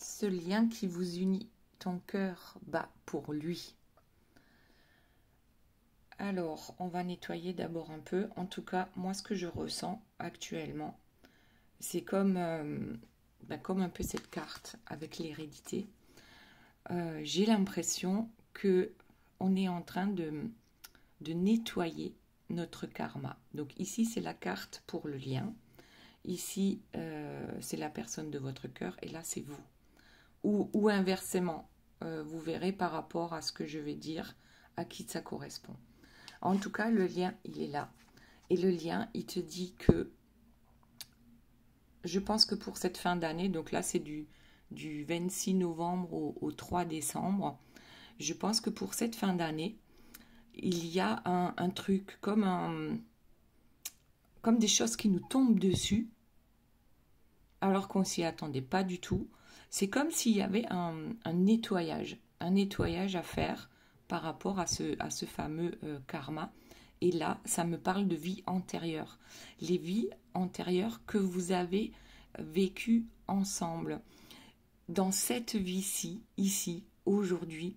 ce lien qui vous unit. Ton cœur bat pour lui. Alors, on va nettoyer d'abord un peu. En tout cas, moi, ce que je ressens actuellement, c'est comme un peu cette carte avec l'hérédité. J'ai l'impression que on est en train de nettoyer notre karma. Donc ici, c'est la carte pour le lien. Ici, c'est la personne de votre cœur. Et là, c'est vous. Ou inversement, vous verrez par rapport à ce que je vais dire, à qui ça correspond. En tout cas, le lien, il est là. Et le lien, il te dit que je pense que pour cette fin d'année, donc là, c'est du 26 novembre au 3 décembre, je pense que pour cette fin d'année, il y a un truc comme des choses qui nous tombent dessus, alors qu'on s'y attendait pas du tout. C'est comme s'il y avait un nettoyage à faire par rapport à ce fameux karma. Et là, ça me parle de vie antérieure. Les vies antérieures que vous avez vécues ensemble. Dans cette vie-ci, ici, aujourd'hui,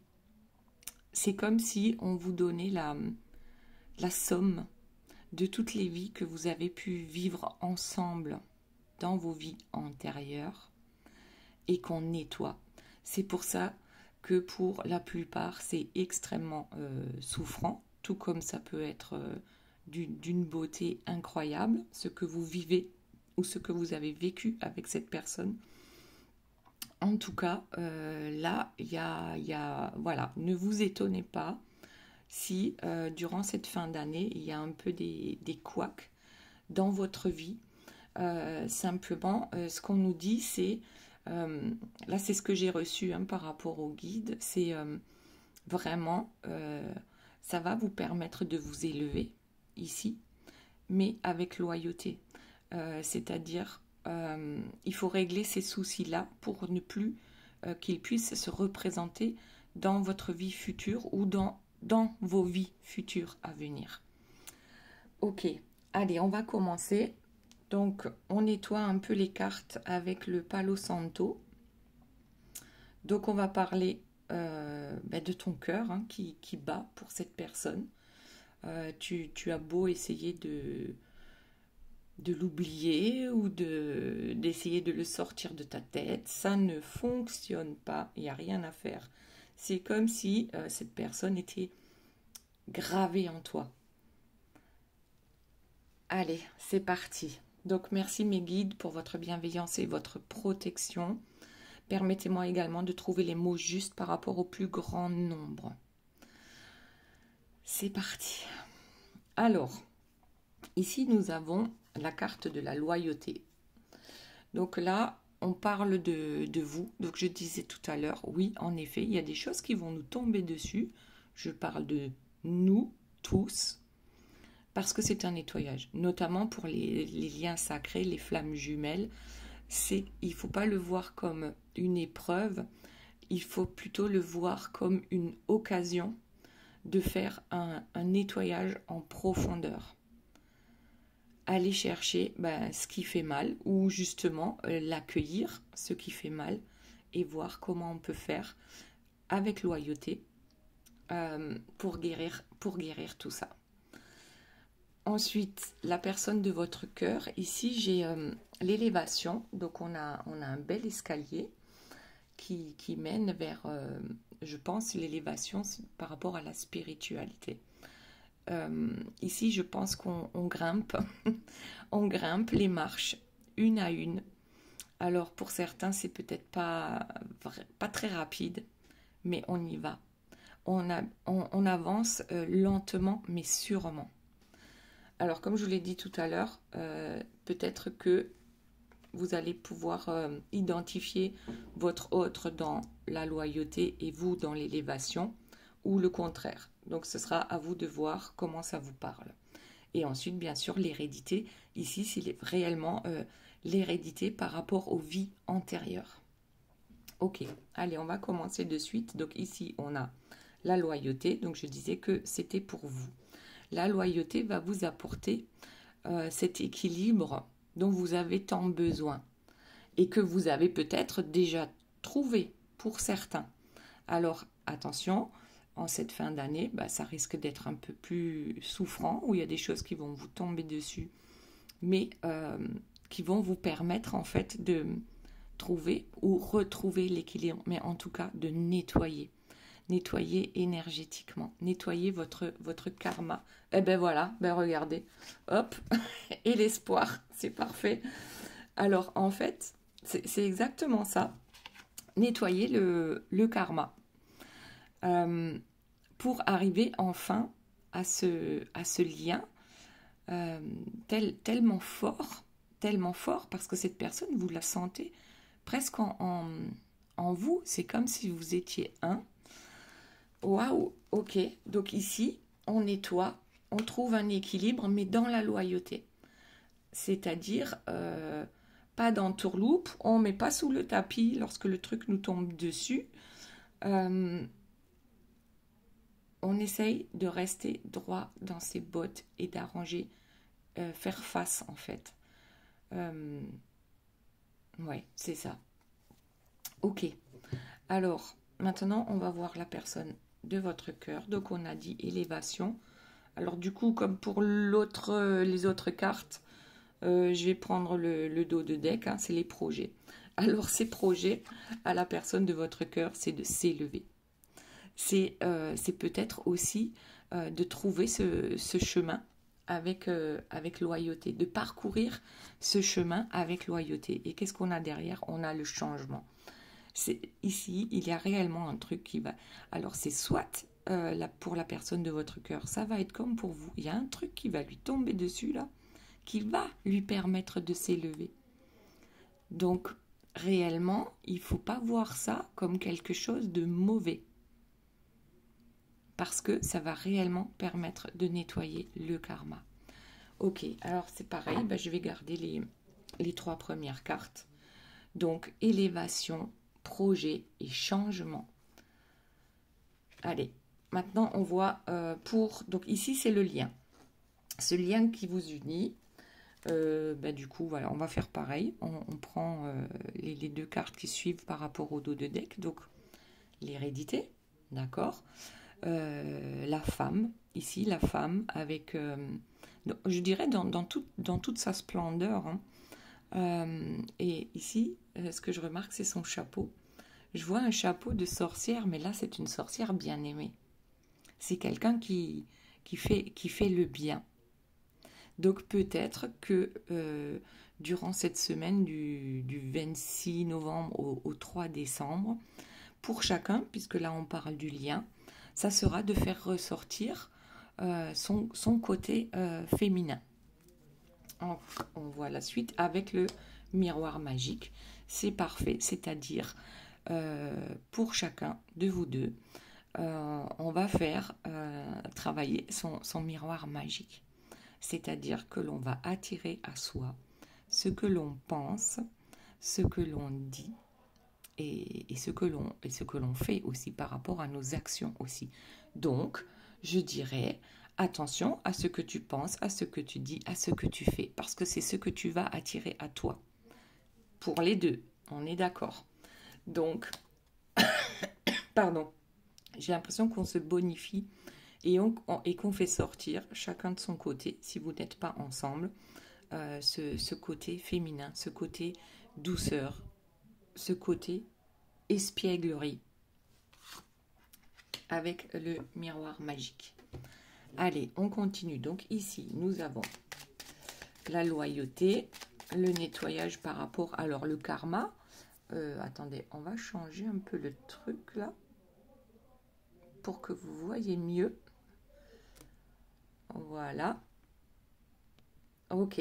c'est comme si on vous donnait la somme de toutes les vies que vous avez pu vivre ensemble dans vos vies antérieures et qu'on nettoie. C'est pour ça que pour la plupart, c'est extrêmement souffrant, tout comme ça peut être d'une beauté incroyable, ce que vous vivez ou ce que vous avez vécu avec cette personne. En tout cas, là, voilà, ne vous étonnez pas si durant cette fin d'année, il y a un peu des couacs dans votre vie. Simplement, ce qu'on nous dit, c'est, là c'est ce que j'ai reçu par rapport au guide, c'est vraiment, ça va vous permettre de vous élever ici, mais avec loyauté. C'est-à-dire, il faut régler ces soucis-là pour ne plus qu'ils puissent se représenter dans votre vie future ou dans vos vies futures à venir. Ok, allez, on va commencer. Donc, on nettoie un peu les cartes avec le Palo Santo. Donc, on va parler de ton cœur qui bat pour cette personne. Tu as beau essayer de l'oublier ou d'essayer de le sortir de ta tête, ça ne fonctionne pas, il n'y a rien à faire. C'est comme si cette personne était gravée en toi. Allez, c'est parti. Donc merci mes guides pour votre bienveillance et votre protection. Permettez-moi également de trouver les mots justes par rapport au plus grand nombre. C'est parti. Alors, ici nous avons la carte de la loyauté. Donc là, on parle de vous. Donc je disais tout à l'heure, oui, en effet, il y a des choses qui vont nous tomber dessus. Je parle de nous tous. Parce que c'est un nettoyage, notamment pour les liens sacrés, les flammes jumelles. Il ne faut pas le voir comme une épreuve, il faut plutôt le voir comme une occasion de faire un nettoyage en profondeur. Aller chercher ce qui fait mal, ou justement l'accueillir, ce qui fait mal, et voir comment on peut faire avec loyauté pour guérir tout ça. Ensuite, la personne de votre cœur. Ici, j'ai l'élévation. Donc, on a un bel escalier qui mène vers, je pense, l'élévation par rapport à la spiritualité. Ici, je pense qu'on grimpe. On grimpe les marches, une à une. Alors, pour certains, c'est peut-être pas très rapide, mais on y va. On avance lentement, mais sûrement. Alors, comme je vous l'ai dit tout à l'heure, peut-être que vous allez pouvoir identifier votre autre dans la loyauté et vous dans l'élévation, ou le contraire. Donc, ce sera à vous de voir comment ça vous parle. Et ensuite, bien sûr, l'hérédité. Ici, c'est réellement l'hérédité par rapport aux vies antérieures. Ok, allez, on va commencer de suite. Donc, ici, on a la loyauté. Donc, je disais que c'était pour vous. La loyauté va vous apporter cet équilibre dont vous avez tant besoin et que vous avez peut-être déjà trouver pour certains. Alors, attention, en cette fin d'année, ça risque d'être un peu plus souffrant, où il y a des choses qui vont vous tomber dessus, mais qui vont vous permettre en fait de trouver ou retrouver l'équilibre, mais en tout cas de nettoyer énergétiquement, nettoyer votre karma. Eh ben voilà, regardez, hop, et l'espoir, c'est parfait. Alors en fait, c'est exactement ça, nettoyer le karma. Pour arriver enfin à ce lien tellement fort, parce que cette personne, vous la sentez presque en vous, c'est comme si vous étiez un. Waouh, ok, donc ici, on nettoie, on trouve un équilibre, mais dans la loyauté. C'est-à-dire, pas d'entourloupe, on ne met pas sous le tapis lorsque le truc nous tombe dessus. On essaye de rester droit dans ses bottes et d'arranger, faire face en fait. Ouais, c'est ça. Ok. Alors, maintenant, on va voir la personne de votre cœur. Donc, on a dit élévation. Alors, du coup, comme pour les autres cartes, je vais prendre le dos de deck. C'est les projets. Alors, ces projets à la personne de votre cœur, c'est de s'élever. C'est peut-être aussi de trouver ce chemin avec loyauté, de parcourir ce chemin avec loyauté. Et qu'est-ce qu'on a derrière? On a le changement. Ici, il y a réellement un truc qui va... Alors, c'est soit pour la personne de votre cœur, ça va être comme pour vous. Il y a un truc qui va lui tomber dessus, là, qui va lui permettre de s'élever. Donc, réellement, il ne faut pas voir ça comme quelque chose de mauvais. Parce que ça va réellement permettre de nettoyer le karma. Ok, alors c'est pareil, je vais garder les 3 premières cartes. Donc, élévation, projet et changement. Allez, maintenant on voit donc ici c'est le lien. Ce lien qui vous unit. Du coup, voilà, on va faire pareil. On prend les 2 cartes qui suivent par rapport au dos de deck. Donc, l'hérédité, d'accord. La femme, ici la femme avec, je dirais dans toute sa splendeur. Et ici, ce que je remarque, c'est son chapeau. Je vois un chapeau de sorcière, mais là c'est une sorcière bien aimée. C'est quelqu'un qui fait le bien. Donc peut-être que durant cette semaine du 26 novembre au 3 décembre, pour chacun, puisque là on parle du lien, ça sera de faire ressortir son côté féminin. On voit la suite avec le miroir magique. C'est parfait, c'est-à-dire pour chacun de vous deux, on va faire travailler son miroir magique. C'est-à-dire que l'on va attirer à soi ce que l'on pense, ce que l'on dit, et ce que l'on fait aussi par rapport à nos actions aussi. Donc, je dirais, attention à ce que tu penses, à ce que tu dis, à ce que tu fais, parce que c'est ce que tu vas attirer à toi. Pour les deux, on est d'accord. Donc, pardon, j'ai l'impression qu'on se bonifie et qu'on fait sortir chacun de son côté, si vous n'êtes pas ensemble, ce côté féminin, ce côté douceur, ce côté espièglerie avec le miroir magique. Allez, on continue. Donc ici, nous avons la loyauté, le nettoyage par rapport... Alors, le karma. Attendez, on va changer un peu le truc là pour que vous voyez mieux. Voilà. Ok.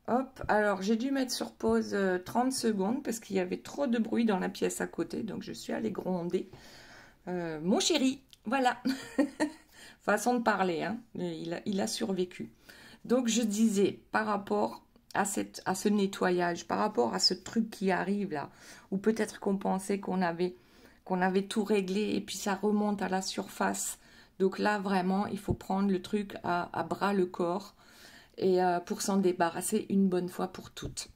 Hop, alors j'ai dû mettre sur pause 30 secondes parce qu'il y avait trop de bruit dans la pièce à côté, donc je suis allée gronder. Mon chéri, voilà. Façon de parler, hein. Il a survécu. Donc je disais, par rapport à ce nettoyage, par rapport à ce truc qui arrive là, ou peut-être qu'on pensait qu'on avait tout réglé et puis ça remonte à la surface. Donc là, vraiment, il faut prendre le truc à bras le corps et pour s'en débarrasser une bonne fois pour toutes.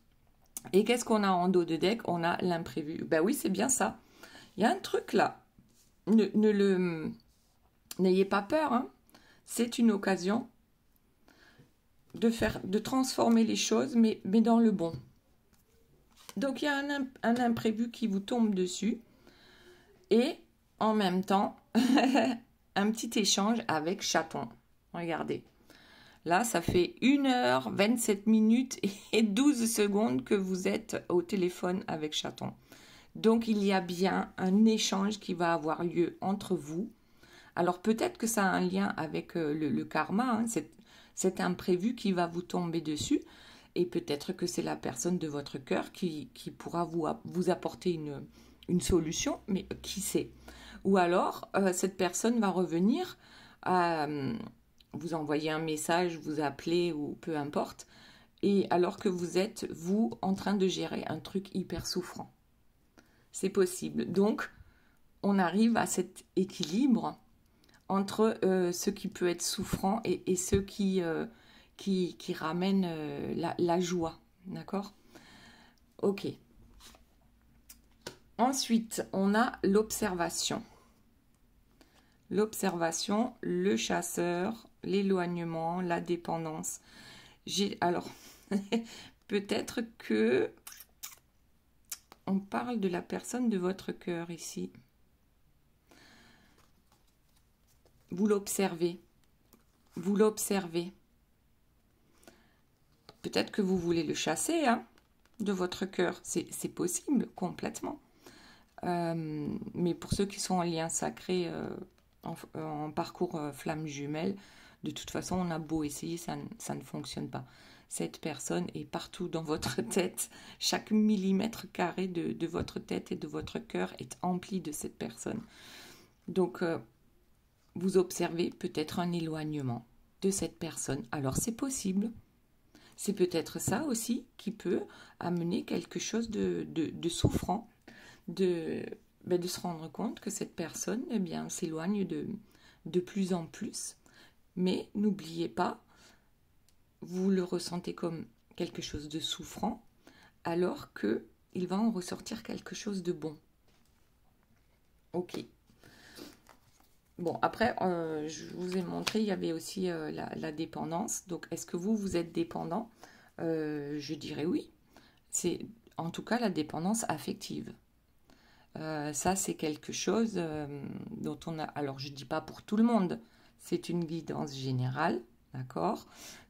Et qu'est-ce qu'on a en dos de deck? On a l'imprévu. Ben oui, c'est bien ça. Il y a un truc là. N'ayez pas peur, hein. C'est une occasion de transformer les choses, mais dans le bon. Donc, il y a un imprévu qui vous tombe dessus. Et en même temps, un petit échange avec chaton. Regardez. Là, ça fait 1h27 et 12 secondes que vous êtes au téléphone avec chaton. Donc, il y a bien un échange qui va avoir lieu entre vous. Alors, peut-être que ça a un lien avec le karma, hein, cet imprévu qui va vous tomber dessus. Et peut-être que c'est la personne de votre cœur qui pourra vous apporter une solution, mais qui sait? Ou alors, cette personne va revenir vous envoyer un message, vous appeler ou peu importe, et alors que vous êtes, vous, en train de gérer un truc hyper souffrant. C'est possible. Donc, on arrive à cet équilibre entre ce qui peut être souffrant et ce qui ramène la joie. D'accord? Ok. Ensuite, on a l'observation. L'observation, le chasseur, l'éloignement, la dépendance. Alors, peut-être que on parle de la personne de votre cœur ici. Vous l'observez. Vous l'observez. Peut-être que vous voulez le chasser, hein, de votre cœur. C'est possible, complètement. Mais pour ceux qui sont en lien sacré, en parcours flamme jumelle, de toute façon, on a beau essayer, ça ne fonctionne pas. Cette personne est partout dans votre tête. Chaque millimètre carré de votre tête et de votre cœur est empli de cette personne. Donc, vous observez peut-être un éloignement de cette personne. Alors, c'est possible. C'est peut-être ça aussi qui peut amener quelque chose de souffrant, de se rendre compte que cette personne, eh bien, s'éloigne de plus en plus. Mais n'oubliez pas, vous le ressentez comme quelque chose de souffrant, alors qu'il va en ressortir quelque chose de bon. Ok. Bon, après, je vous ai montré, il y avait aussi la dépendance. Donc, est-ce que vous êtes dépendant? Je dirais oui. C'est en tout cas la dépendance affective. Ça, c'est quelque chose dont on a... Alors, je ne dis pas pour tout le monde, c'est une guidance générale, d'accord?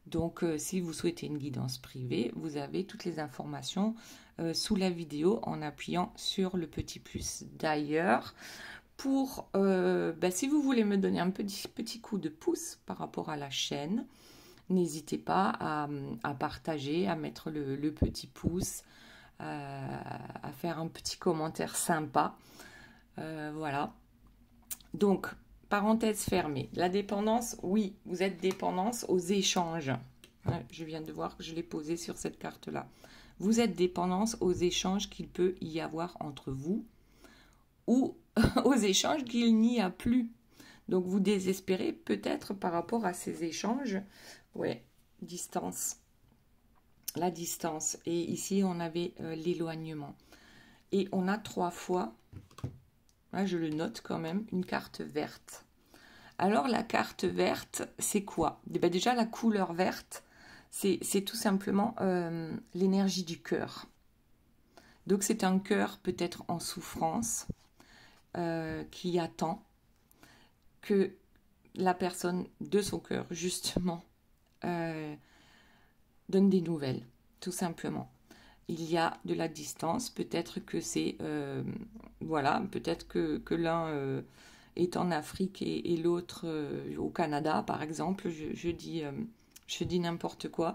Donc, si vous souhaitez une guidance privée, vous avez toutes les informations sous la vidéo en appuyant sur le petit plus. D'ailleurs, pour si vous voulez me donner un petit coup de pouce par rapport à la chaîne, n'hésitez pas à partager, à mettre le petit pouce, à faire un petit commentaire sympa. Voilà. Donc, parenthèse fermée. La dépendance, oui, vous êtes dépendance aux échanges. Je viens de voir que je l'ai posé sur cette carte-là. Vous êtes dépendance aux échanges qu'il peut y avoir entre vous ou aux échanges qu'il n'y a plus. Donc, vous désespérez peut-être par rapport à ces échanges. Ouais, distance. La distance. Et ici, on avait l'éloignement. Et on a 3 fois, là je le note quand même, une carte verte. Alors, la carte verte, c'est quoi? Déjà, la couleur verte, c'est tout simplement l'énergie du cœur. Donc, c'est un cœur peut-être en souffrance qui attend que la personne de son cœur, justement, donne des nouvelles, tout simplement. Il y a de la distance, peut-être que c'est... voilà, peut-être que l'un est en Afrique et l'autre au Canada, par exemple. Je dis n'importe quoi.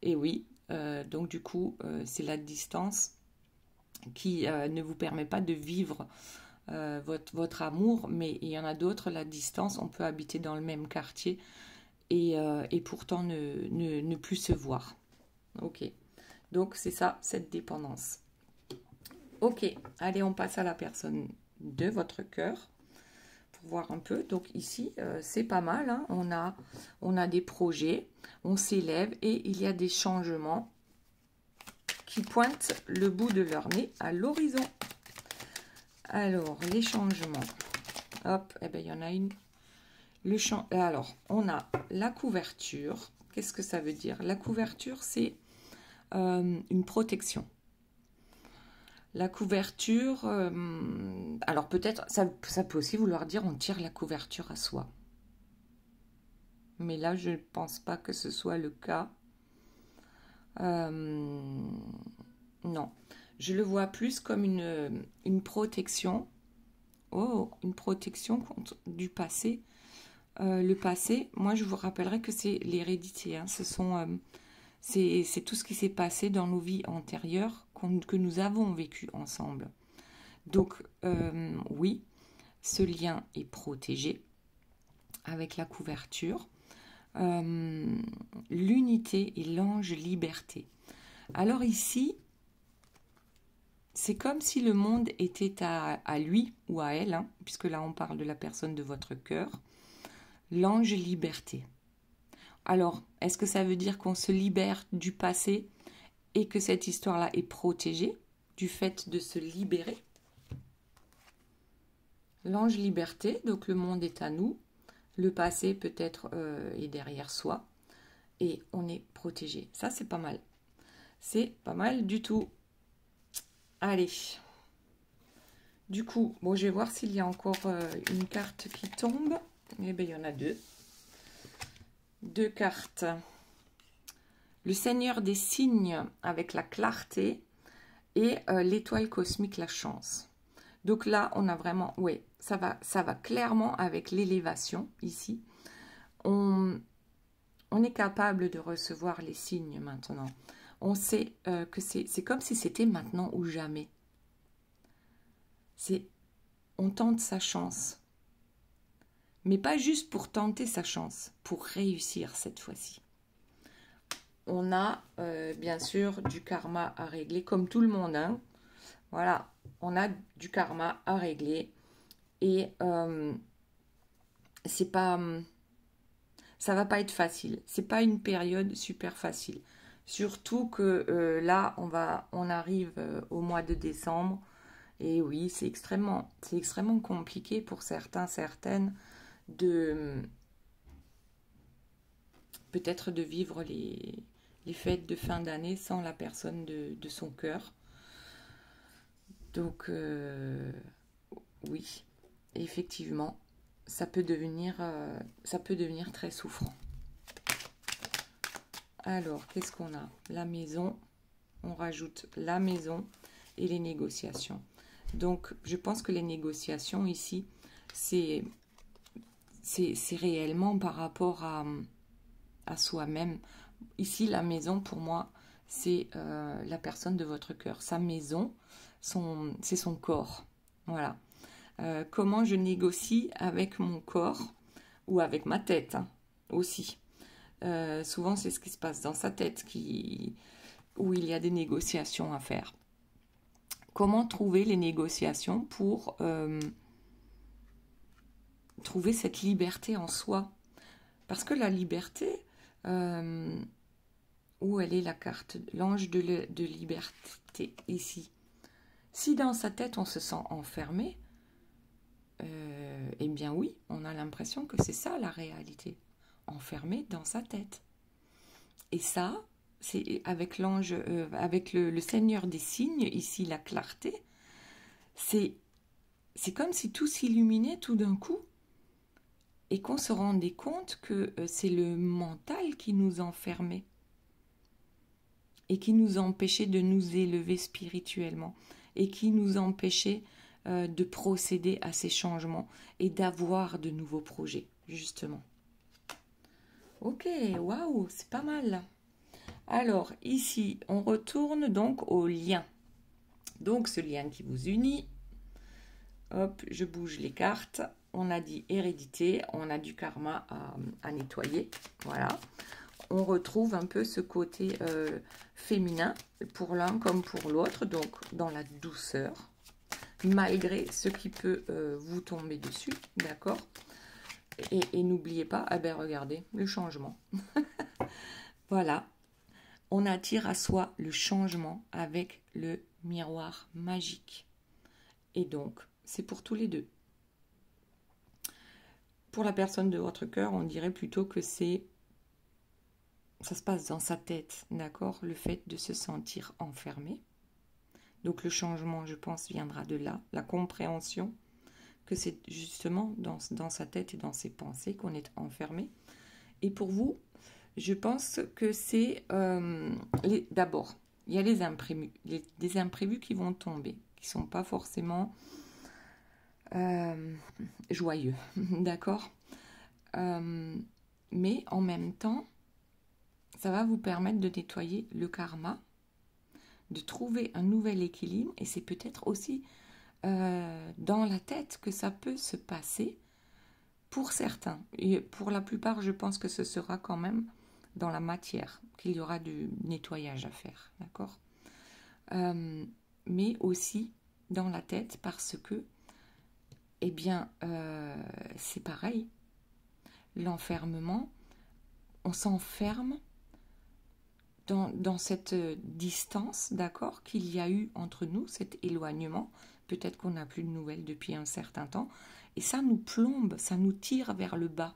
Et oui, donc du coup, c'est la distance qui ne vous permet pas de vivre votre amour, mais il y en a d'autres, la distance, on peut habiter dans le même quartier et pourtant ne plus se voir. Ok, donc c'est ça, cette dépendance. Ok, allez, on passe à la personne de votre cœur pour voir un peu. Donc ici, c'est pas mal, hein. On a des projets, on s'élève et il y a des changements qui pointent le bout de leur nez à l'horizon. Alors, les changements. Hop, eh bien, il y en a une. Alors, on a la couverture. Qu'est-ce que ça veut dire? La couverture, c'est une protection. La couverture, alors peut-être, ça peut aussi vouloir dire on tire la couverture à soi. Mais là, je ne pense pas que ce soit le cas. Non, je le vois plus comme une protection. Oh, une protection du passé. Le passé, moi je vous rappellerai que c'est l'hérédité. Hein. C'est tout ce qui s'est passé dans nos vies antérieures que nous avons vécu ensemble. Donc oui, ce lien est protégé avec la couverture. L'unité et l'ange liberté. Alors ici, c'est comme si le monde était à lui ou à elle, hein, puisque là on parle de la personne de votre cœur. L'ange liberté. Alors, est-ce que ça veut dire qu'on se libère du passé et que cette histoire-là est protégée du fait de se libérer? L'ange liberté, donc le monde est à nous, le passé peut-être est derrière soi et on est protégé. Ça, c'est pas mal. C'est pas mal du tout. Allez. Du coup, bon, je vais voir s'il y a encore une carte qui tombe. Eh bien, il y en a deux. Deux cartes. Le Seigneur des signes avec la clarté et l'étoile cosmique, la chance. Donc là, on a vraiment, oui, ça va clairement avec l'élévation ici. On est capable de recevoir les signes maintenant. On sait que c'est comme si c'était maintenant ou jamais. On tente sa chance. Mais pas juste pour tenter sa chance, pour réussir cette fois-ci. On a bien sûr du karma à régler, comme tout le monde. Hein. Voilà, on a du karma à régler. Et c'est pas, ça va pas être facile. C'est pas une période super facile. Surtout que là, on arrive au mois de décembre. Et oui, c'est extrêmement compliqué pour certains, certaines, peut-être de vivre les fêtes de fin d'année sans la personne de son cœur. Donc, oui, effectivement, ça peut devenir très souffrant. Alors, qu'est-ce qu'on a? La maison, on rajoute la maison et les négociations. Donc, je pense que les négociations ici, c'est réellement par rapport à soi-même. Ici, la maison, pour moi, c'est la personne de votre cœur. Sa maison, c'est son corps. Voilà. Comment je négocie avec mon corps ou avec ma tête hein, aussi. Souvent, c'est ce qui se passe dans sa tête où il y a des négociations à faire. Comment trouver les négociations pour trouver cette liberté en soi? Parce que la liberté, où elle est la carte? L'ange de liberté, ici. Si dans sa tête, on se sent enfermé, eh bien oui, on a l'impression que c'est ça la réalité. Enfermé dans sa tête. Et ça, c'est avec l'ange, avec le Seigneur des signes, ici la clarté, c'est comme si tout s'illuminait tout d'un coup et qu'on se rendait compte que c'est le mental qui nous enfermait et qui nous empêchait de nous élever spirituellement et qui nous empêchait de procéder à ces changements et d'avoir de nouveaux projets, justement. Ok, waouh, c'est pas mal. Alors, ici, on retourne donc au lien. Donc, ce lien qui vous unit. Hop, je bouge les cartes. On a dit hérédité, on a du karma à nettoyer. Voilà. On retrouve un peu ce côté féminin pour l'un comme pour l'autre, donc dans la douceur, malgré ce qui peut vous tomber dessus, d'accord? Et n'oubliez pas, ah ben regardez, le changement. Voilà. on attire à soi le changement avec le miroir magique. Et donc, c'est pour tous les deux. Pour la personne de votre cœur, on dirait plutôt que ça se passe dans sa tête, d'accord? Le fait de se sentir enfermé. Donc le changement, je pense, viendra de là, la compréhension que c'est justement dans sa tête et dans ses pensées qu'on est enfermé. Et pour vous, je pense que c'est d'abord, il y a les imprévus, des imprévus qui vont tomber, qui ne sont pas forcément joyeux, d'accord? Mais en même temps, ça va vous permettre de nettoyer le karma, de trouver un nouvel équilibre, et c'est peut-être aussi dans la tête que ça peut se passer pour certains. Et pour la plupart, je pense que ce sera quand même dans la matière, qu'il y aura du nettoyage à faire, d'accord? Mais aussi dans la tête parce que, eh bien, c'est pareil. L'enfermement, on s'enferme dans cette distance, d'accord, qu'il y a eu entre nous, cet éloignement. Peut-être qu'on n'a plus de nouvelles depuis un certain temps. Et ça nous plombe, ça nous tire vers le bas.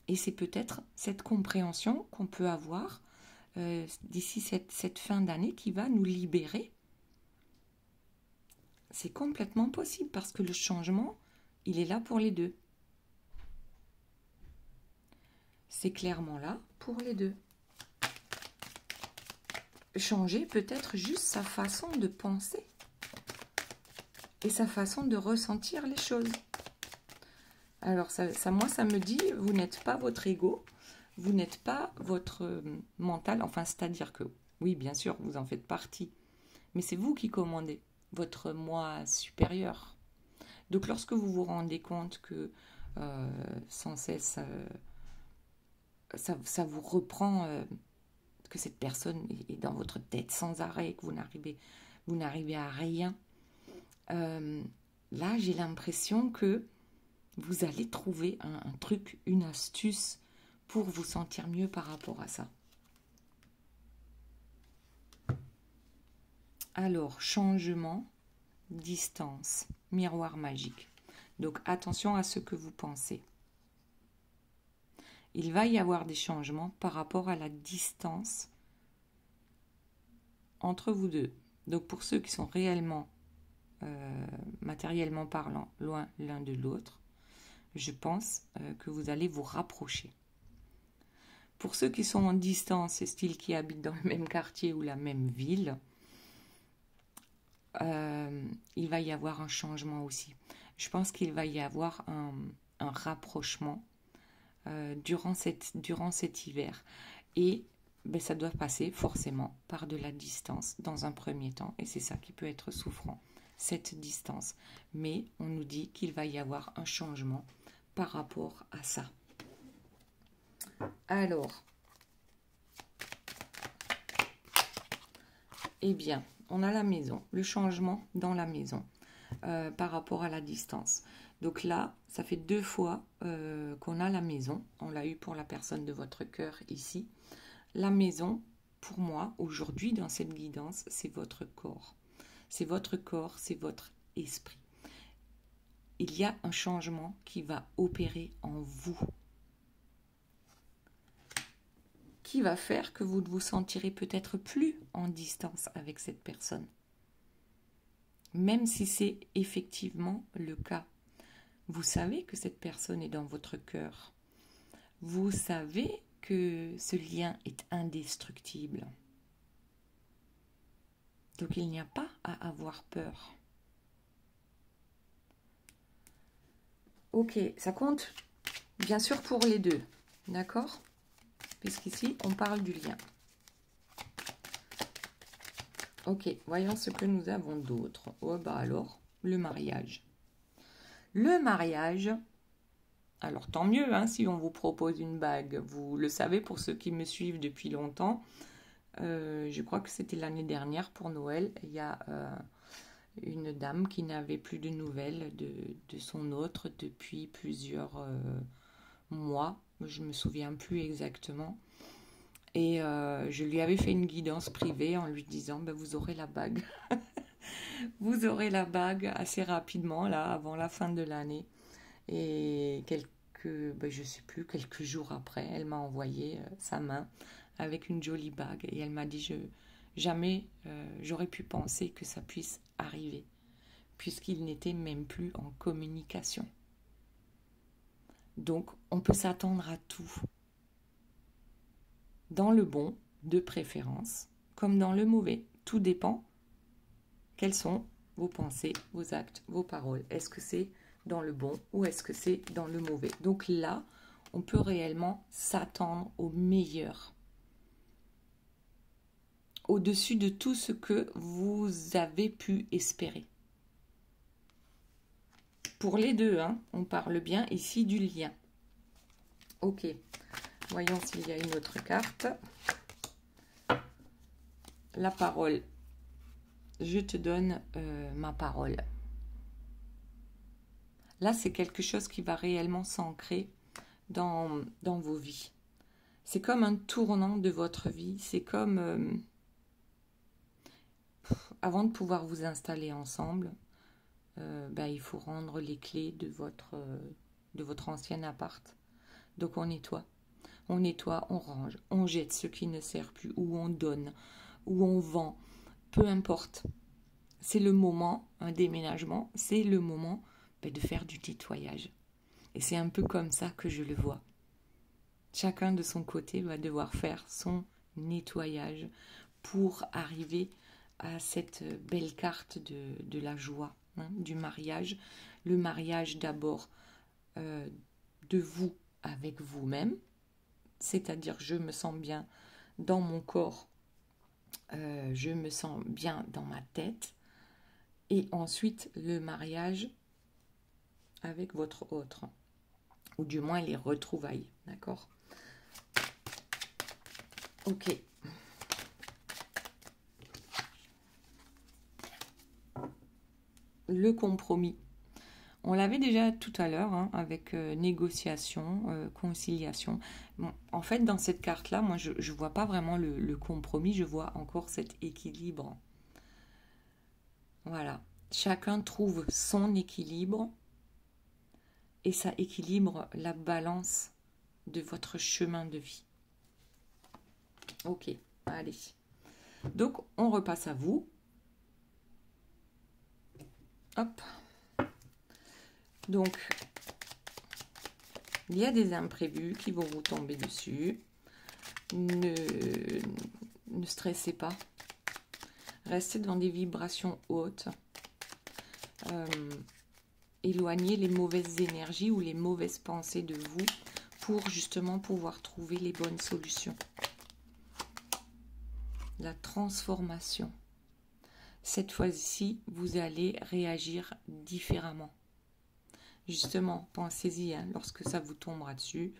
Et c'est peut-être cette compréhension qu'on peut avoir d'ici cette fin d'année qui va nous libérer. C'est complètement possible parce que le changement, il est là pour les deux. C'est clairement là pour les deux. Changer peut-être juste sa façon de penser et sa façon de ressentir les choses. Alors moi, ça me dit, vous n'êtes pas votre ego, vous n'êtes pas votre mental, enfin, c'est-à-dire que, oui, bien sûr, vous en faites partie, mais c'est vous qui commandez votre moi supérieur. Donc, lorsque vous vous rendez compte que sans cesse, ça vous reprend, que cette personne est dans votre tête sans arrêt, que vous n'arrivez à rien, là, j'ai l'impression que vous allez trouver un truc, une astuce pour vous sentir mieux par rapport à ça. Alors, changement, distance, miroir magique. Donc, attention à ce que vous pensez. Il va y avoir des changements par rapport à la distance entre vous deux. Donc, pour ceux qui sont réellement, matériellement parlant, loin l'un de l'autre, je pense que vous allez vous rapprocher. Pour ceux qui sont en distance, et style qui habitent dans le même quartier ou la même ville, il va y avoir un changement aussi. Je pense qu'il va y avoir un rapprochement durant cet hiver. Et ben, ça doit passer forcément par de la distance dans un premier temps. Et c'est ça qui peut être souffrant, cette distance. Mais on nous dit qu'il va y avoir un changement par rapport à ça. Alors, eh bien, on a la maison, le changement dans la maison par rapport à la distance. Donc là, ça fait 2 fois qu'on a la maison. On l'a eu pour la personne de votre cœur ici. La maison, pour moi, aujourd'hui, dans cette guidance, c'est votre corps. C'est votre corps, c'est votre esprit. Il y a un changement qui va opérer en vous, qui va faire que vous ne vous sentirez peut-être plus en distance avec cette personne. Même si c'est effectivement le cas. Vous savez que cette personne est dans votre cœur. Vous savez que ce lien est indestructible. Donc il n'y a pas à avoir peur. Ok, ça compte bien sûr pour les deux, d'accord? Puisqu'ici, on parle du lien. Ok, voyons ce que nous avons d'autre. Oh bah alors, le mariage. Le mariage, alors tant mieux hein, si on vous propose une bague. Vous le savez pour ceux qui me suivent depuis longtemps. Je crois que c'était l'année dernière pour Noël. Il y a une dame qui n'avait plus de nouvelles de son autre depuis plusieurs mois. Je ne me souviens plus exactement. Et je lui avais fait une guidance privée en lui disant, ben, vous aurez la bague. Vous aurez la bague assez rapidement, là, avant la fin de l'année. Et ben, je sais plus, quelques jours après, elle m'a envoyé sa main avec une jolie bague. Et elle m'a dit, jamais j'aurais pu penser que ça puisse arriver, puisqu'il n'était même plus en communication. Donc, on peut s'attendre à tout. Dans le bon, de préférence, comme dans le mauvais. Tout dépend. Quelles sont vos pensées, vos actes, vos paroles? Est-ce que c'est dans le bon ou est-ce que c'est dans le mauvais? Donc là, on peut réellement s'attendre au meilleur. Au-dessus de tout ce que vous avez pu espérer. Pour les deux, hein, on parle bien ici du lien. Ok, voyons s'il y a une autre carte. La parole. Je te donne ma parole. Là, c'est quelque chose qui va réellement s'ancrer dans vos vies. C'est comme un tournant de votre vie. C'est comme... avant de pouvoir vous installer ensemble, ben, il faut rendre les clés de votre ancien appart. Donc on nettoie. On nettoie, on range, on jette ce qui ne sert plus, ou on donne, ou on vend. Peu importe. C'est le moment, un déménagement, c'est le moment de faire du nettoyage. Et c'est un peu comme ça que je le vois. Chacun de son côté va devoir faire son nettoyage pour arriver à cette belle carte de la joie, hein, du mariage. Le mariage d'abord de vous avec vous-même, c'est-à-dire je me sens bien dans mon corps, je me sens bien dans ma tête, et ensuite le mariage avec votre autre, ou du moins les retrouvailles, d'accord? Ok. Le compromis. On l'avait déjà tout à l'heure, hein, avec négociation, conciliation. Bon, en fait, dans cette carte-là, moi, je ne vois pas vraiment le compromis, je vois encore cet équilibre. Voilà. Chacun trouve son équilibre et ça équilibre la balance de votre chemin de vie. Ok, allez. Donc, on repasse à vous. Hop. Donc, il y a des imprévus qui vont vous tomber dessus. Ne stressez pas. Restez dans des vibrations hautes. Éloignez les mauvaises énergies ou les mauvaises pensées de vous pour justement pouvoir trouver les bonnes solutions. La transformation. Cette fois-ci, vous allez réagir différemment. Justement, pensez-y, hein, lorsque ça vous tombera dessus,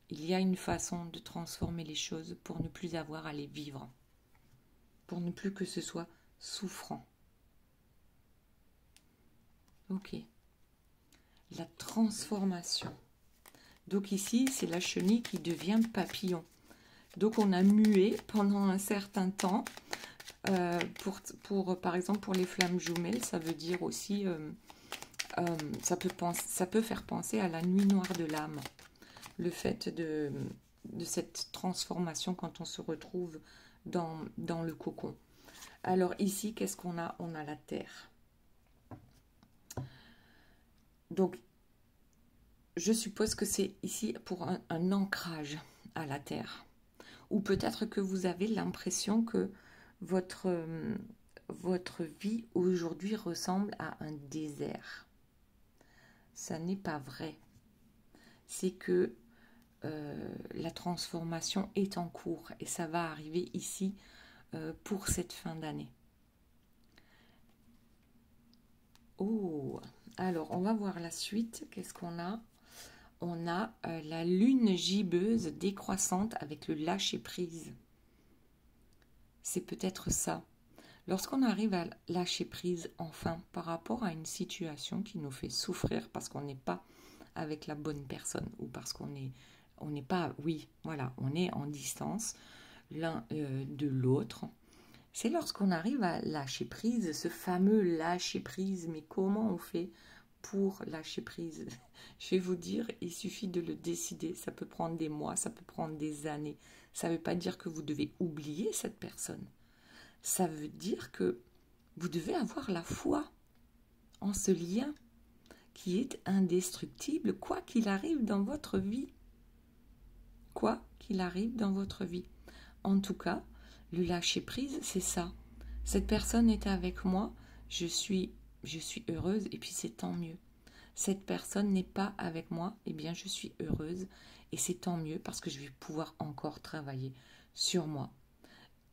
il y a une façon de transformer les choses pour ne plus avoir à les vivre, pour ne plus que ce soit souffrant. Ok. La transformation. Donc ici, c'est la chenille qui devient papillon. Donc on a mué pendant un certain temps. Par exemple, pour les flammes jumelles, ça veut dire aussi... ça peut faire penser à la nuit noire de l'âme. Le fait de cette transformation quand on se retrouve dans le cocon. Alors ici, qu'est-ce qu'on a? On a la terre. Donc, je suppose que c'est ici pour un ancrage à la terre. Ou peut-être que vous avez l'impression que votre vie aujourd'hui ressemble à un désert. Ça n'est pas vrai. C'est que la transformation est en cours et ça va arriver ici pour cette fin d'année. Oh, alors on va voir la suite. Qu'est-ce qu'on a? On a la lune gibbeuse décroissante avec le lâcher-prise. C'est peut-être ça. Lorsqu'on arrive à lâcher prise enfin par rapport à une situation qui nous fait souffrir parce qu'on n'est pas avec la bonne personne ou parce qu'on on n'est pas, oui, voilà, on est en distance l'un de l'autre. C'est lorsqu'on arrive à lâcher prise, ce fameux lâcher prise. Mais comment on fait pour lâcher prise? Je vais vous dire, il suffit de le décider. Ça peut prendre des mois, ça peut prendre des années. Ça ne veut pas dire que vous devez oublier cette personne. Ça veut dire que vous devez avoir la foi en ce lien qui est indestructible, quoi qu'il arrive dans votre vie. Quoi qu'il arrive dans votre vie. En tout cas, le lâcher-prise, c'est ça. Cette personne est avec moi, je suis heureuse et puis c'est tant mieux. Cette personne n'est pas avec moi, eh bien je suis heureuse et c'est tant mieux parce que je vais pouvoir encore travailler sur moi.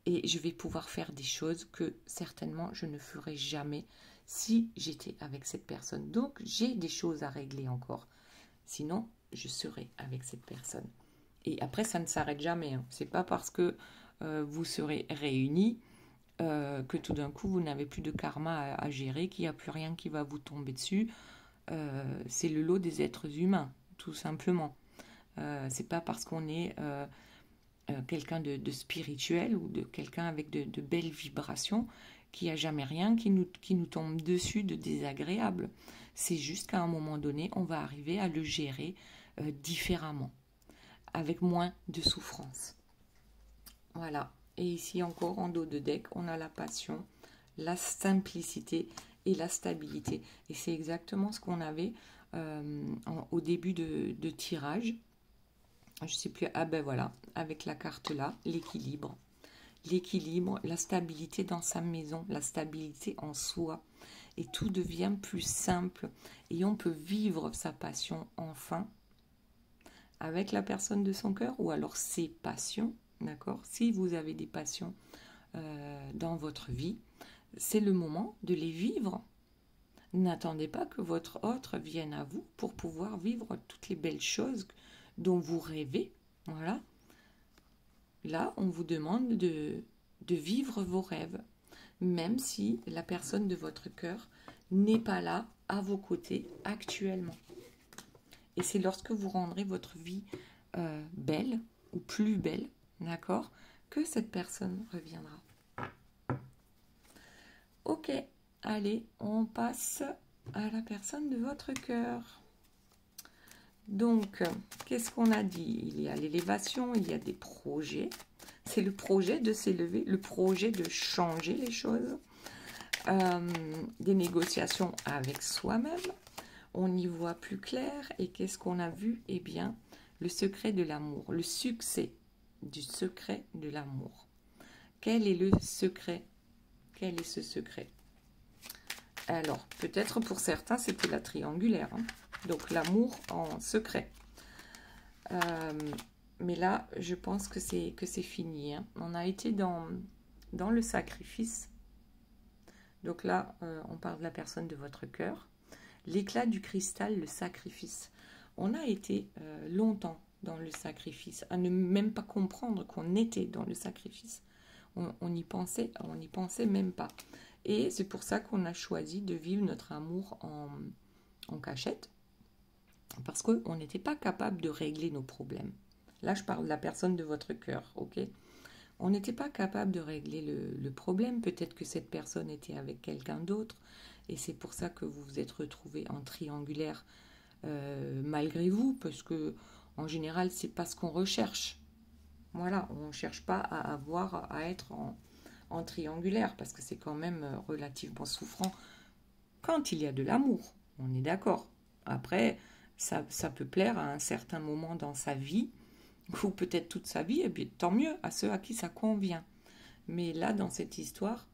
Et je vais pouvoir faire des choses que certainement je ne ferai jamais si j'étais avec cette personne. Donc j'ai des choses à régler encore. Sinon, je serai avec cette personne. Et après, ça ne s'arrête jamais. Hein. C'est pas parce que vous serez réunis que tout d'un coup, vous n'avez plus de karma à gérer, qu'il n'y a plus rien qui va vous tomber dessus. C'est le lot des êtres humains, tout simplement. C'est pas parce qu'on est quelqu'un de spirituel ou de quelqu'un avec de belles vibrations qu'il n'y a jamais rien qui nous tombe dessus de désagréable. C'est juste qu'à un moment donné, on va arriver à le gérer différemment, avec moins de souffrance. Voilà. Et ici encore, en dos de deck, on a la passion, la simplicité et la stabilité. Et c'est exactement ce qu'on avait au début de tirage. Je ne sais plus. Ah ben voilà, avec la carte là, l'équilibre. L'équilibre, la stabilité dans sa maison, la stabilité en soi. Et tout devient plus simple. Et on peut vivre sa passion enfin avec la personne de son cœur ou alors ses passions. D'accord? Si vous avez des passions dans votre vie, c'est le moment de les vivre. N'attendez pas que votre autre vienne à vous pour pouvoir vivre toutes les belles choses dont vous rêvez. Voilà. Là, on vous demande de vivre vos rêves, même si la personne de votre cœur n'est pas là à vos côtés actuellement. Et c'est lorsque vous rendrez votre vie belle ou plus belle, d'accord, que cette personne reviendra. Ok, allez, on passe à la personne de votre cœur. Donc, qu'est-ce qu'on a dit? Il y a l'élévation, il y a des projets. C'est le projet de s'élever, le projet de changer les choses. Des négociations avec soi-même. On y voit plus clair. Et qu'est-ce qu'on a vu? Eh bien, le secret de l'amour, le succès du secret de l'amour. Quel est le secret? Quel est ce secret? Alors, peut-être pour certains, c'était la triangulaire. Hein. Donc, l'amour en secret. Mais là, je pense que c'est fini. Hein. On a été dans le sacrifice. Donc là, on parle de la personne de votre cœur. L'éclat du cristal, le sacrifice. On a été longtemps dans le sacrifice, à ne même pas comprendre qu'on était dans le sacrifice. On n'y pensait même pas. Et c'est pour ça qu'on a choisi de vivre notre amour en cachette, parce qu'on n'était pas capable de régler nos problèmes. Là, je parle de la personne de votre cœur, ok? On n'était pas capable de régler le problème. Peut-être que cette personne était avec quelqu'un d'autre, et c'est pour ça que vous vous êtes retrouvés en triangulaire malgré vous, parce que en général, c'est pas ce qu'on recherche. Voilà, on ne cherche pas à être en triangulaire, parce que c'est quand même relativement souffrant quand il y a de l'amour, on est d'accord. Après, ça peut plaire à un certain moment dans sa vie, ou peut-être toute sa vie, et bien tant mieux à ceux à qui ça convient. Mais là, dans cette histoire,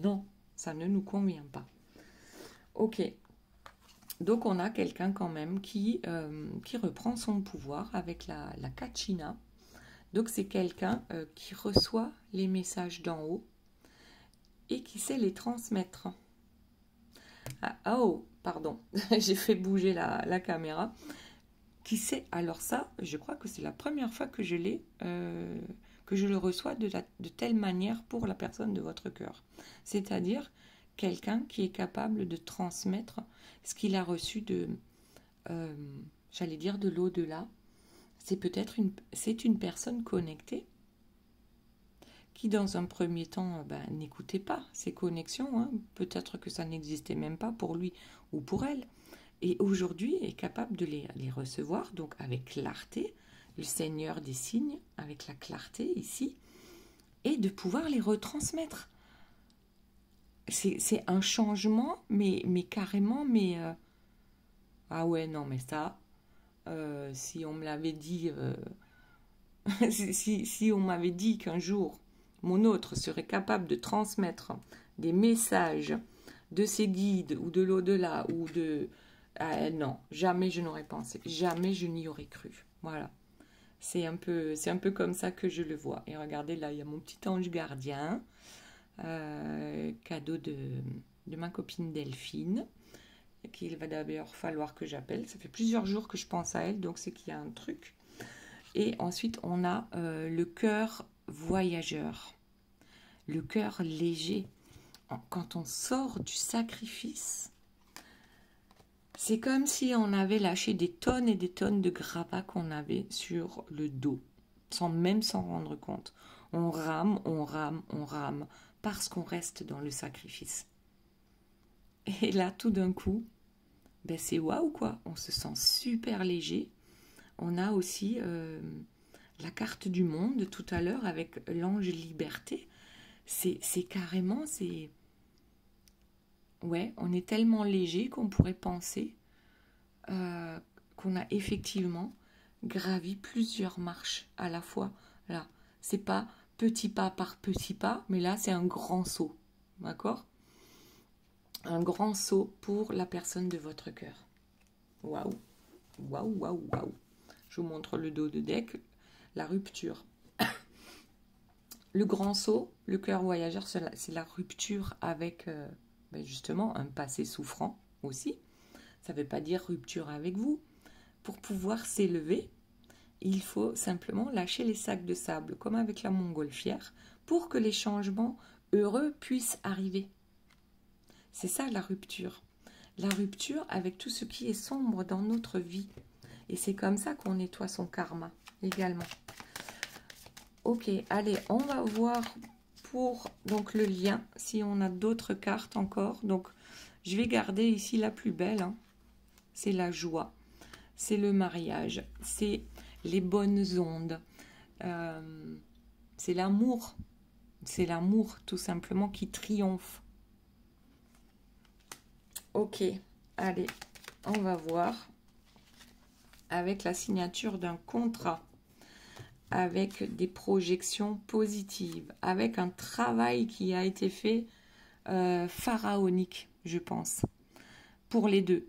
non, ça ne nous convient pas. Ok, donc on a quelqu'un quand même qui reprend son pouvoir avec la Kachina. Donc c'est quelqu'un qui reçoit les messages d'en haut et qui sait les transmettre. Ah oh, pardon, j'ai fait bouger la caméra. Qui sait? Alors ça, je crois que c'est la première fois que je le reçois de telle manière pour la personne de votre cœur. C'est-à-dire quelqu'un qui est capable de transmettre ce qu'il a reçu j'allais dire de l'au-delà. c'est une personne connectée qui, dans un premier temps, n'écoutait pas ces connexions. Hein. Peut-être que ça n'existait même pas pour lui ou pour elle. Et aujourd'hui, est capable de les recevoir, donc avec clarté, le Seigneur des signes, avec la clarté ici, et de pouvoir les retransmettre. C'est un changement, mais carrément, ah ouais, non, mais ça, si on me l'avait dit, si on m'avait dit qu'un jour, mon autre serait capable de transmettre des messages de ses guides, ou de l'au-delà, ou de... non, jamais je n'aurais pensé, jamais je n'y aurais cru. Voilà. C'est un peu comme ça que je le vois. Et regardez, là, il y a mon petit ange gardien, cadeau de ma copine Delphine, qu'il va d'ailleurs falloir que j'appelle. Ça fait plusieurs jours que je pense à elle, donc c'est qu'il y a un truc. Et ensuite, on a le cœur voyageur, le cœur léger. Quand on sort du sacrifice, c'est comme si on avait lâché des tonnes et des tonnes de gravats qu'on avait sur le dos, sans même s'en rendre compte. On rame, on rame, on rame, parce qu'on reste dans le sacrifice. Et là, tout d'un coup, c'est waouh quoi, on se sent super léger. On a aussi la carte du monde tout à l'heure avec l'ange liberté. C'est carrément, ouais, on est tellement léger qu'on pourrait penser qu'on a effectivement gravi plusieurs marches à la fois. Là, c'est pas petit pas par petit pas, mais là, c'est un grand saut. D'accord? Un grand saut pour la personne de votre cœur. Waouh! Waouh, waouh, waouh! Je vous montre le dos de deck, la rupture. Le grand saut, le cœur voyageur, c'est la rupture avec justement un passé souffrant aussi. Ça ne veut pas dire rupture avec vous. Pour pouvoir s'élever, il faut simplement lâcher les sacs de sable, comme avec la montgolfière, pour que les changements heureux puissent arriver. C'est ça la rupture. La rupture avec tout ce qui est sombre dans notre vie. Et c'est comme ça qu'on nettoie son karma également. Ok, allez, on va voir pour donc le lien, si on a d'autres cartes encore. Donc, je vais garder ici la plus belle. Hein. C'est la joie, c'est le mariage, c'est les bonnes ondes, c'est l'amour. C'est l'amour tout simplement qui triomphe. Ok, allez, on va voir avec la signature d'un contrat, avec des projections positives, avec un travail qui a été fait pharaonique, je pense, pour les deux.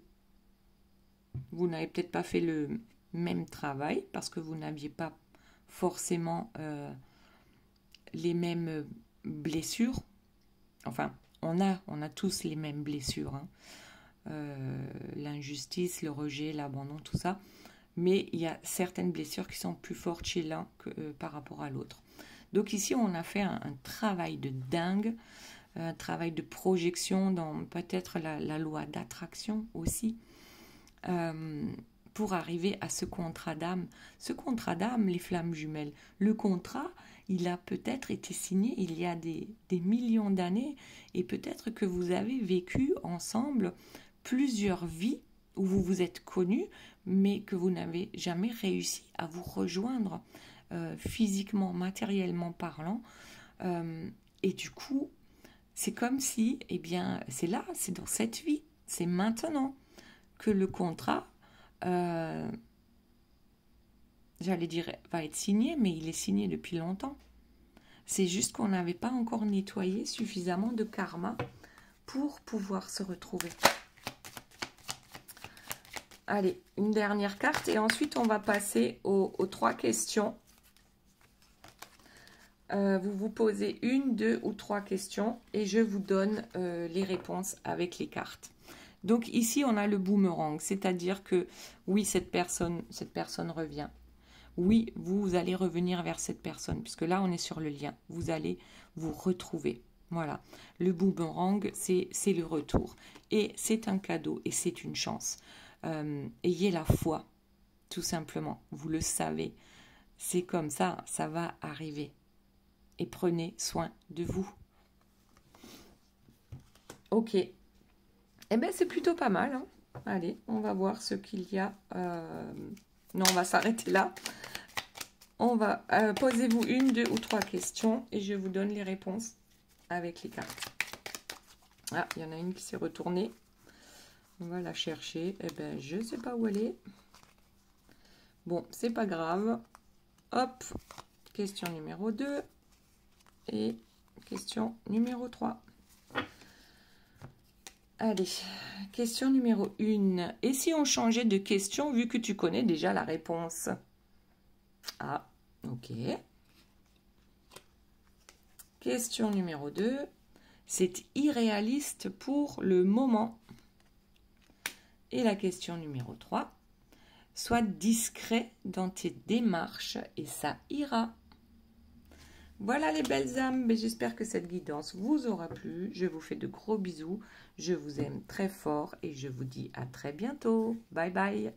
Vous n'avez peut-être pas fait le même travail parce que vous n'aviez pas forcément les mêmes blessures. Enfin, on a tous les mêmes blessures. Hein. L'injustice, le rejet, l'abandon, tout ça. Mais il y a certaines blessures qui sont plus fortes chez l'un que par rapport à l'autre. Donc ici, on a fait un travail de dingue, un travail de projection dans peut-être la loi d'attraction aussi, pour arriver à ce contrat d'âme. Ce contrat d'âme, les flammes jumelles, le contrat, il a peut-être été signé il y a des millions d'années et peut-être que vous avez vécu ensemble plusieurs vies où vous vous êtes connus, mais que vous n'avez jamais réussi à vous rejoindre physiquement, matériellement parlant. Et du coup, c'est comme si, eh bien, c'est là, c'est dans cette vie, c'est maintenant que le contrat, j'allais dire, va être signé, mais il est signé depuis longtemps. C'est juste qu'on n'avait pas encore nettoyé suffisamment de karma pour pouvoir se retrouver. Allez, une dernière carte et ensuite on va passer aux 3 questions. Vous vous posez 1, 2 ou 3 questions et je vous donne les réponses avec les cartes. Donc ici on a le boomerang, c'est-à-dire que oui, cette personne revient. Oui, vous allez revenir vers cette personne, puisque là on est sur le lien. Vous allez vous retrouver. Voilà, le boomerang, c'est le retour. Et c'est un cadeau et c'est une chance. Ayez la foi, tout simplement. Vous le savez. C'est comme ça, ça va arriver. Et prenez soin de vous. Ok. Eh bien, c'est plutôt pas mal. Hein. Allez, on va voir ce qu'il y a. Non, on va s'arrêter là. On va posez-vous 1, 2 ou 3 questions et je vous donne les réponses avec les cartes. Ah, il y en a une qui s'est retournée. On va la chercher. Eh bien, je ne sais pas où elle est. Bon, c'est pas grave. Hop, question numéro 2 et question numéro 3. Allez, question numéro 1. Et si on changeait de question vu que tu connais déjà la réponse? Ah, ok. Question numéro 2. C'est irréaliste pour le moment. Et la question numéro 3. Sois discret dans tes démarches et ça ira. Voilà les belles âmes, j'espère que cette guidance vous aura plu. Je vous fais de gros bisous, je vous aime très fort et je vous dis à très bientôt. Bye bye.